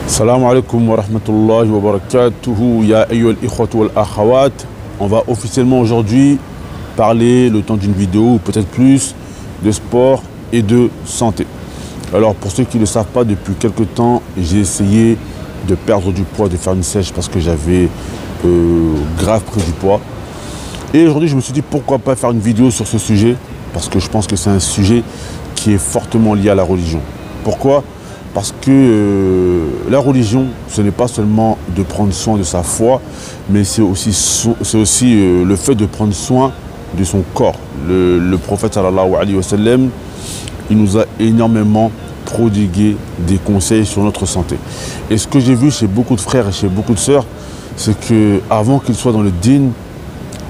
Salam alaikum wa rahmatullahi wa barakatuhu, ya ayyuhal ikhwatu wal akhawat. On va officiellement aujourd'hui parler, le temps d'une vidéo ou peut-être plus, de sport et de santé. Alors pour ceux qui ne le savent pas, depuis quelques temps, j'ai essayé de perdre du poids, de faire une sèche parce que j'avais grave pris du poids. Et aujourd'hui, je me suis dit pourquoi pas faire une vidéo sur ce sujet, parce que je pense que c'est un sujet qui est fortement lié à la religion. Pourquoi ? Parce que la religion, ce n'est pas seulement de prendre soin de sa foi, mais c'est aussi le fait de prendre soin de son corps. Le prophète sallallahu alayhi wa sallam, il nous a énormément prodigué des conseils sur notre santé. Et ce que j'ai vu chez beaucoup de frères et chez beaucoup de sœurs, c'est qu'avant qu'ils soient dans le dîn,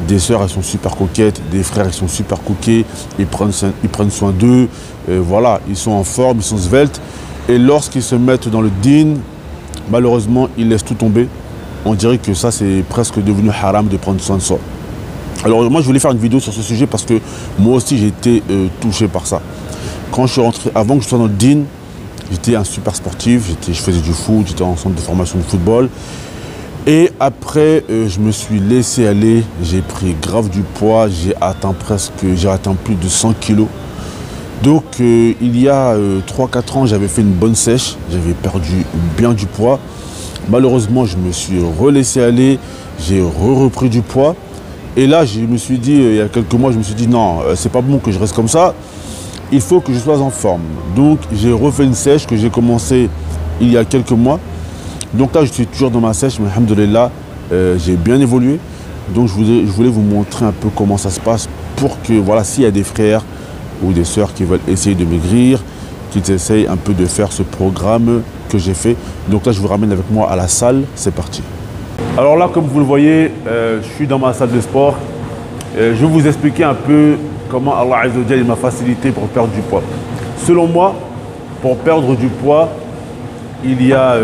des sœurs elles sont super coquettes, des frères ils sont super coquets, ils prennent soin d'eux, voilà, ils sont en forme, ils sont sveltes. Et lorsqu'ils se mettent dans le dîn, malheureusement, ils laissent tout tomber. On dirait que ça, c'est presque devenu haram de prendre soin de soi. Alors moi, je voulais faire une vidéo sur ce sujet parce que moi aussi, j'ai été touché par ça. Quand je suis rentré, avant que je sois dans le dîn, j'étais un super sportif, je faisais du foot, j'étais en centre de formation de football. Et après, je me suis laissé aller, j'ai pris grave du poids, j'ai atteint plus de 100 kilos. Donc il y a 3-4 ans, j'avais fait une bonne sèche, j'avais perdu bien du poids. Malheureusement, je me suis relaissé aller, j'ai repris du poids. Et là, je me suis dit, il y a quelques mois, je me suis dit non, c'est pas bon que je reste comme ça, il faut que je sois en forme. Donc j'ai refait une sèche que j'ai commencé il y a quelques mois. Donc là, je suis toujours dans ma sèche, mais alhamdoulilah, j'ai bien évolué. Donc je voulais vous montrer un peu comment ça se passe pour que, voilà, s'il y a des frères ou des sœurs qui veulent essayer de maigrir, qu'ils essayent un peu de faire ce programme que j'ai fait. Donc là, je vous ramène avec moi à la salle. C'est parti. Alors là, comme vous le voyez, je suis dans ma salle de sport. Je vais vous expliquer un peu comment Allah Azza wa Jalla m'a facilité pour perdre du poids. Selon moi, pour perdre du poids, il y a...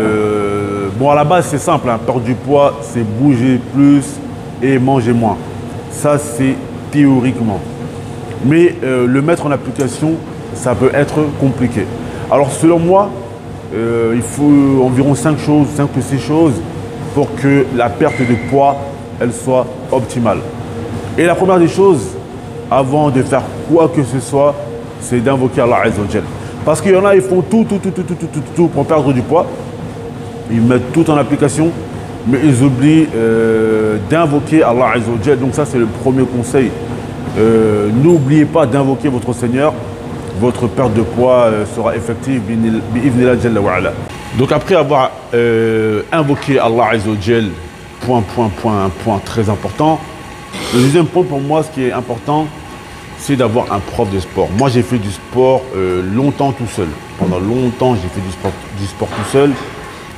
bon, à la base, c'est simple. Hein, perdre du poids, c'est bouger plus et manger moins. Ça, c'est théoriquement. Mais le mettre en application, ça peut être compliqué. Alors selon moi, il faut environ 5 ou 6 choses pour que la perte de poids, elle soit optimale. Et la première des choses, avant de faire quoi que ce soit, c'est d'invoquer Allah Azza wa Jalla. Parce qu'il y en a, ils font tout pour perdre du poids. Ils mettent tout en application, mais ils oublient d'invoquer Allah Azza wa Jalla. Donc ça, c'est le premier conseil. N'oubliez pas d'invoquer votre Seigneur, votre perte de poids sera effective bi'idhnillah jalla wa ala. Donc après avoir invoqué Allah Azza wa Jal, un point très important. Le deuxième point pour moi, ce qui est important, c'est d'avoir un prof de sport. Moi j'ai fait du sport longtemps tout seul. Pendant longtemps j'ai fait du sport tout seul.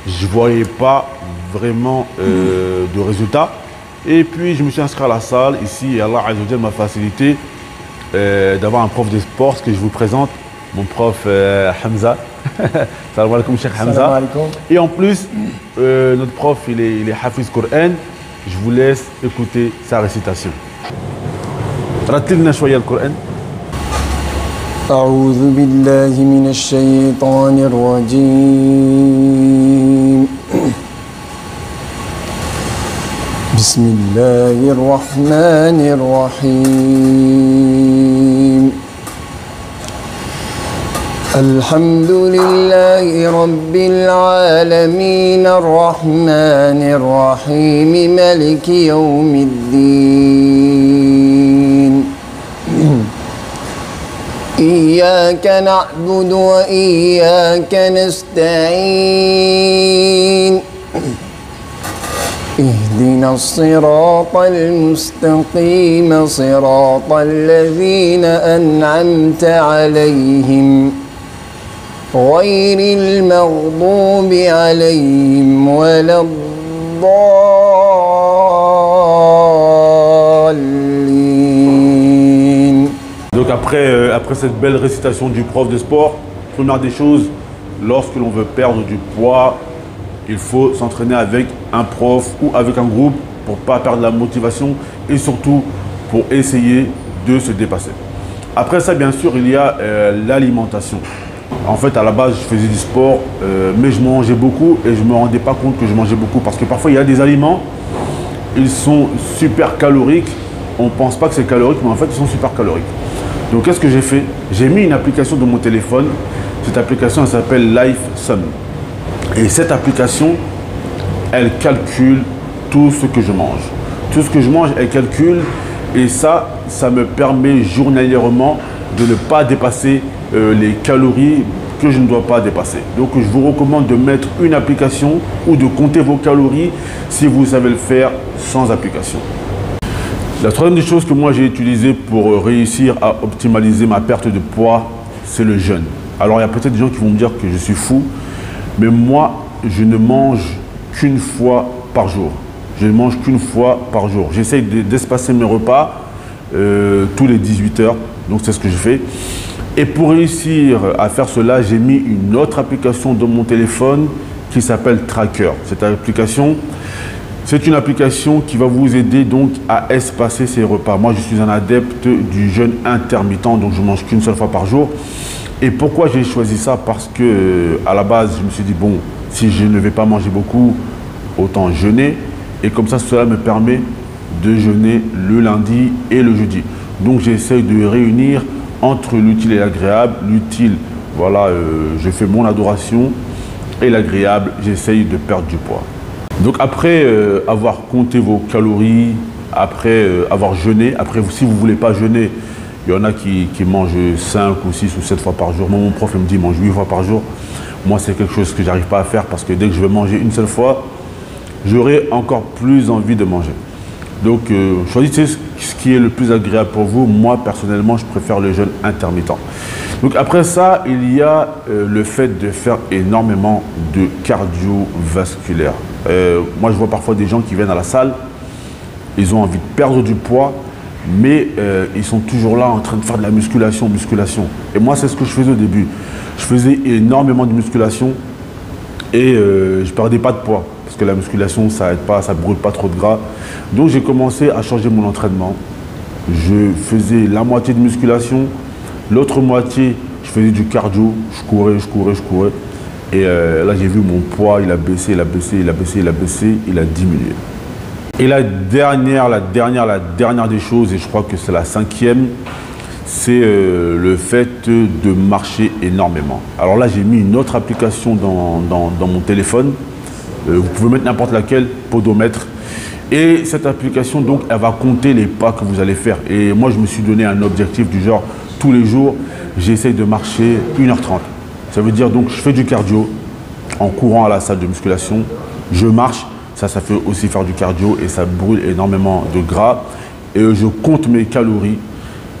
Je ne voyais pas vraiment de résultats. Et puis, je me suis inscrit à la salle ici et Allah Azza wa Jalla m'a facilité d'avoir un prof de sport, ce que je vous présente, mon prof Hamza. Salam alaikum, Cheikh Hamza. Salam alaikum. Et en plus, notre prof, il est Hafiz Coran. Je vous laisse écouter sa récitation. Ratilna shwaya al-Coran. أعوذ بالله من الشيطان الرجيم بسم الله الرحمن الرحيم الحمد لله رب العالمين الرحمن الرحيم مالك يوم الدين إياك نعبد وإياك نستعين اهدنا الصراط المستقيم صراط الذين أنعمت عليهم غير المغضوب عليهم ولا الضالين. Donc après cette belle récitation du prof de sport, première des choses, lorsque l'on veut perdre du poids, il faut s'entraîner avec un prof ou avec un groupe pour ne pas perdre la motivation et surtout pour essayer de se dépasser. Après ça, bien sûr, il y a l'alimentation. En fait, à la base, je faisais du sport, mais je mangeais beaucoup et je ne me rendais pas compte que je mangeais beaucoup. Parce que parfois, il y a des aliments, ils sont super caloriques. On ne pense pas que c'est calorique, mais en fait, ils sont super caloriques. Donc, qu'est-ce que j'ai fait? J'ai mis une application dans mon téléphone. Cette application, elle s'appelle LifeSum. Et cette application, elle calcule tout ce que je mange. Tout ce que je mange, elle calcule. Et ça me permet journalièrement de ne pas dépasser les calories que je ne dois pas dépasser. Donc, je vous recommande de mettre une application ou de compter vos calories si vous savez le faire sans application. La troisième des choses que moi j'ai utilisée pour réussir à optimaliser ma perte de poids, c'est le jeûne. Alors, il y a peut-être des gens qui vont me dire que je suis fou, mais moi, je ne mange qu'une fois par jour. Je ne mange qu'une fois par jour. J'essaye d'espacer mes repas tous les 18 heures. Donc, c'est ce que je fais. Et pour réussir à faire cela, j'ai mis une autre application dans mon téléphone qui s'appelle Tracker. Cette application, c'est une application qui va vous aider donc à espacer ses repas. Moi, je suis un adepte du jeûne intermittent, donc je ne mange qu'une seule fois par jour. Et pourquoi j'ai choisi ça? Parce que à la base, je me suis dit, bon, si je ne vais pas manger beaucoup, autant jeûner. Et comme ça, cela me permet de jeûner le lundi et le jeudi. Donc, j'essaye de réunir entre l'utile et l'agréable. L'utile, voilà, je fais mon adoration. Et l'agréable, j'essaye de perdre du poids. Donc, après avoir compté vos calories, après avoir jeûné, après, si vous ne voulez pas jeûner, il y en a qui mangent 5 ou 6 ou 7 fois par jour. Moi, mon prof me dit, mange 8 fois par jour. Moi, c'est quelque chose que je n'arrive pas à faire parce que dès que je vais manger une seule fois, j'aurai encore plus envie de manger. Donc, choisissez ce qui est le plus agréable pour vous. Moi, personnellement, je préfère le jeûne intermittent. Donc, après ça, il y a le fait de faire énormément de cardiovasculaire. Moi, je vois parfois des gens qui viennent à la salle, ils ont envie de perdre du poids, mais ils sont toujours là en train de faire de la musculation. Et moi, c'est ce que je faisais au début. Je faisais énormément de musculation et je ne perdais pas de poids. Parce que la musculation, ça aide pas, ça ne brûle pas trop de gras. Donc, j'ai commencé à changer mon entraînement. Je faisais la moitié de musculation, l'autre moitié, je faisais du cardio. Je courais. Et là, j'ai vu mon poids, il a baissé, il a diminué. Et la dernière des choses, et je crois que c'est la cinquième, c'est le fait de marcher énormément. Alors là, j'ai mis une autre application dans mon téléphone. Vous pouvez mettre n'importe laquelle, Podomètre. Et cette application, donc, elle va compter les pas que vous allez faire. Et moi, je me suis donné un objectif du genre, tous les jours, j'essaye de marcher 1h30. Ça veut dire, donc, je fais du cardio en courant à la salle de musculation. Je marche, ça fait aussi faire du cardio et ça brûle énormément de gras. Et je compte mes calories,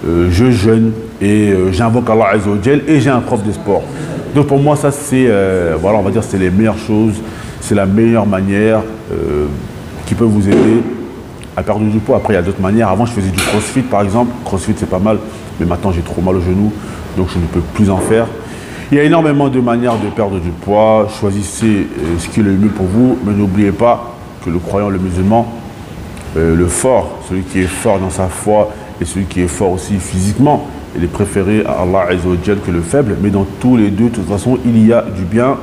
je jeûne et j'invoque Allah Azza wa Jal et j'ai un prof de sport. Donc, pour moi, ça, c'est, voilà, on va dire, c'est les meilleures choses. C'est la meilleure manière qui peut vous aider à perdre du poids. Après, il y a d'autres manières. Avant, je faisais du crossfit, par exemple. Crossfit, c'est pas mal. Mais maintenant, j'ai trop mal au genou, donc je ne peux plus en faire. Il y a énormément de manières de perdre du poids. Choisissez ce qui est le mieux pour vous. Mais n'oubliez pas que le croyant, le musulman, le fort, celui qui est fort dans sa foi et celui qui est fort aussi physiquement, il est préféré à Allah Azza wa Jal que le faible. Mais dans tous les deux, de toute façon, il y a du bien.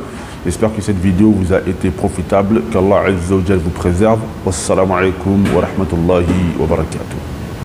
J'espère que cette vidéo vous a été profitable, qu'Allah Azza wa Jal vous préserve. Wassalamu alaikum wa rahmatullahi wa barakatuh.